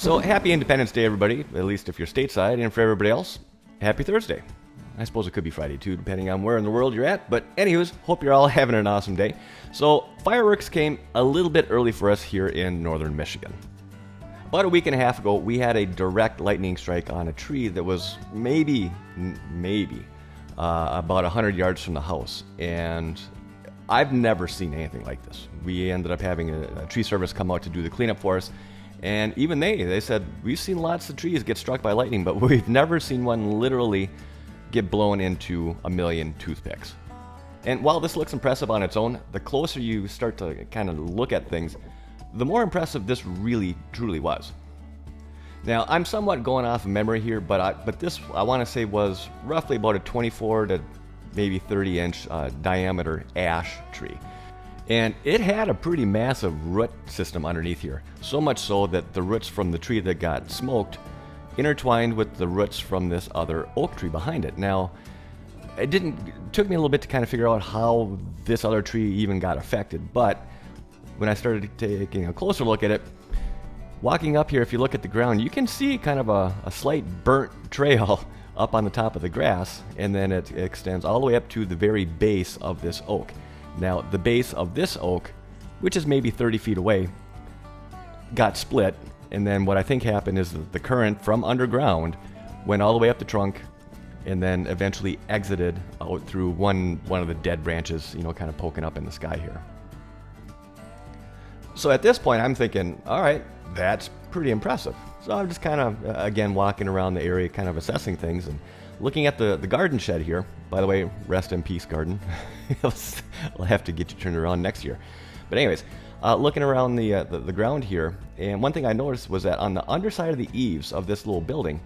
So happy Independence Day, everybody, at least if you're stateside, and for everybody else, happy Thursday. I suppose it could be Friday too, depending on where in the world you're at, but anywho's, hope you're all having an awesome day. So fireworks came a little bit early for us here in northern Michigan. About a week and a half ago, we had a direct lightning strike on a tree that was maybe about 100 yards from the house, and I've never seen anything like this. We ended up having a tree service come out to do the cleanup for us, and even they said, we've seen lots of trees get struck by lightning, but we've never seen one literally get blown into a million toothpicks. And while this looks impressive on its own, the closer you start to kind of look at things, the more impressive this really, truly was. Now, I'm somewhat going off of memory here, but this, I want to say, was roughly about a 24 to maybe 30-inch diameter ash tree. And it had a pretty massive root system underneath here, so much so that the roots from the tree that got smoked intertwined with the roots from this other oak tree behind it. Now, it took me a little bit to kind of figure out how this other tree even got affected, but when I started taking a closer look at it, walking up here, if you look at the ground, you can see kind of a slight burnt trail up on the top of the grass, and then it extends all the way up to the very base of this oak. Now, the base of this oak, which is maybe 30 feet away, got split, and then what I think happened is that the current from underground went all the way up the trunk and then eventually exited out through one of the dead branches, kind of poking up in the sky here. So at this point, I'm thinking, all right, that's pretty impressive. So I'm just kind of, again, walking around the area, kind of assessing things and looking at the garden shed here. By the way, rest in peace, garden. I'll have to get you turned around next year. But anyways, looking around the ground here, and one thing I noticed was that on the underside of the eaves of this little building,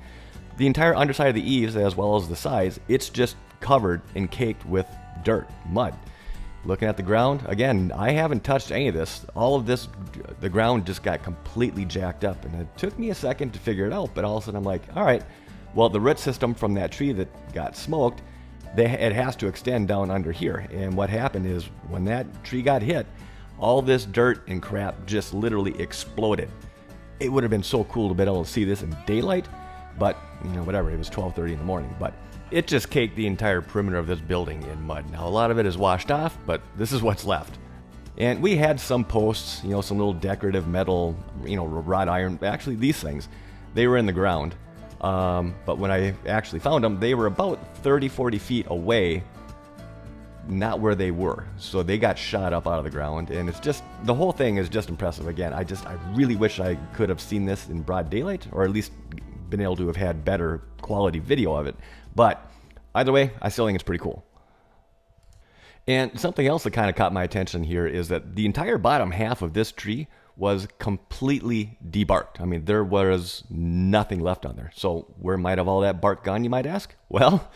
the entire underside of the eaves, as well as the sides, it's just covered and caked with dirt, mud. Looking at the ground, again, I haven't touched any of this. All of this, the ground just got completely jacked up, and it took me a second to figure it out, but all of a sudden I'm like, all right, well, the root system from that tree that got smoked, it has to extend down under here. And what happened is when that tree got hit, all this dirt and crap just literally exploded. It would have been so cool to be able to see this in daylight, but whatever, it was 12:30 in the morning, but it just caked the entire perimeter of this building in mud. Now, a lot of it is washed off, but this is what's left. And we had some posts, some little decorative metal, wrought iron. Actually, these things, they were in the ground. But when I actually found them, they were about 30, 40 feet away, not where they were. So they got shot up out of the ground, and it's just, the whole thing is just impressive. Again, I really wish I could have seen this in broad daylight, or at least been able to have had better quality video of it. But either way, I still think it's pretty cool. And something else that kind of caught my attention here is that the entire bottom half of this tree was completely debarked. I mean, there was nothing left on there. So where might have all that bark gone, you might ask? Well,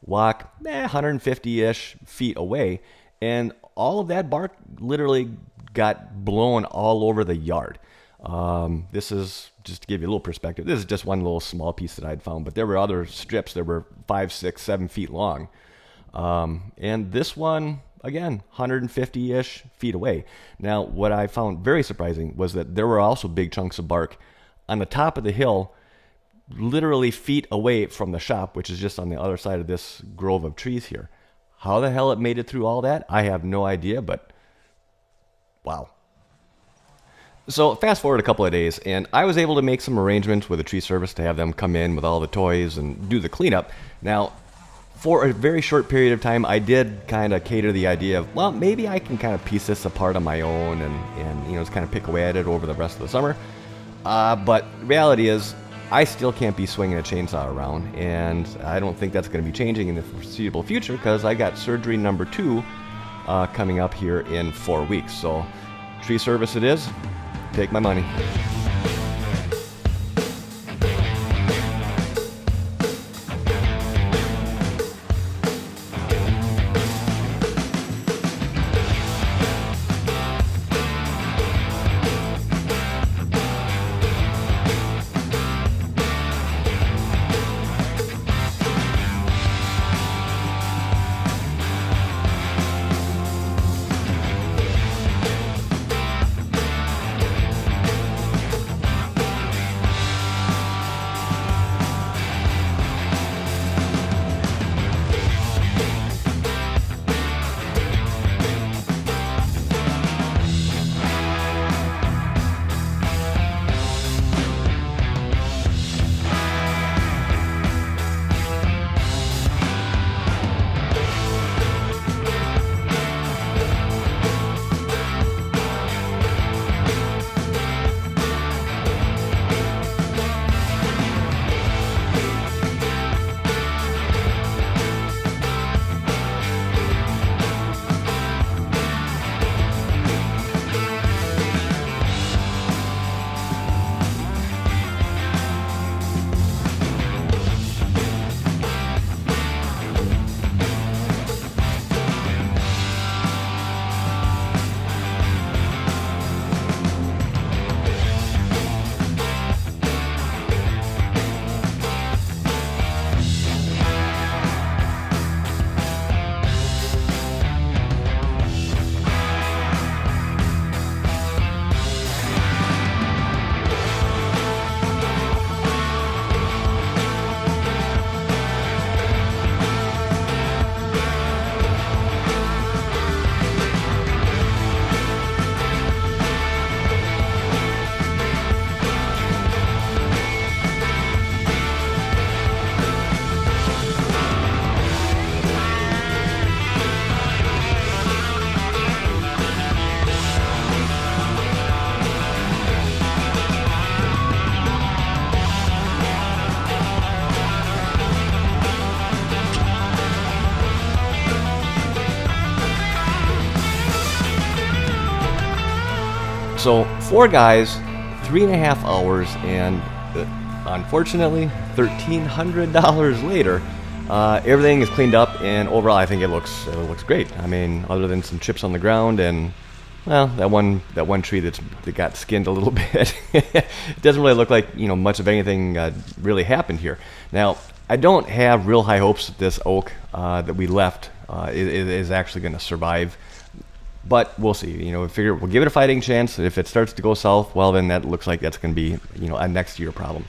walk 150-ish feet away, and all of that bark literally got blown all over the yard. This is, just to give you a little perspective, this is just one little small piece that I'd found, but there were other strips that were 5, 6, 7 feet long. And this one, again, 150-ish feet away. Now, what I found very surprising was that there were also big chunks of bark on the top of the hill, literally feet away from the shop, which is just on the other side of this grove of trees here. How the hell it made it through all that, I have no idea, but wow. So fast forward a couple of days, and I was able to make some arrangements with the tree service to have them come in with all the toys and do the cleanup. Now, for a very short period of time, I did kind of cater the idea of, well, maybe I can kind of piece this apart on my own and just kind of pick away at it over the rest of the summer. But reality is, I still can't be swinging a chainsaw around, and I don't think that's going to be changing in the foreseeable future because I got surgery number 2 coming up here in 4 weeks. So, tree service it is. Take my money. So 4 guys, 3.5 hours, and unfortunately, $1,300 later, everything is cleaned up, and overall, I think it looks great. I mean, other than some chips on the ground and, well, that one tree that got skinned a little bit. It doesn't really look like much of anything really happened here. Now, I don't have real high hopes that this oak that we left is actually going to survive. But we'll see. We figure we'll give it a fighting chance. If it starts to go south, well, then that looks like that's going to be, a next year problem.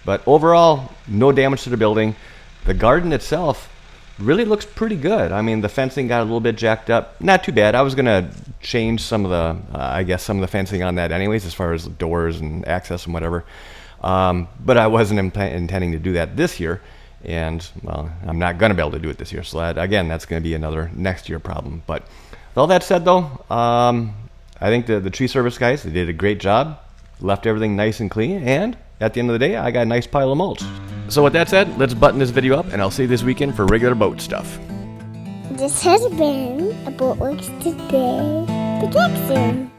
But overall, no damage to the building. The garden itself really looks pretty good. I mean, the fencing got a little bit jacked up. Not too bad. I was going to change some of the fencing on that anyways, as far as doors and access and whatever. But I wasn't intending to do that this year. And, well, I'm not going to be able to do it this year. So, that's going to be another next year problem. But with all that said, though, I think the tree service guys, they did a great job, left everything nice and clean, and at the end of the day, I got a nice pile of mulch. So with that said, let's button this video up, and I'll see you this weekend for regular boat stuff. This has been a Boatworks Today production.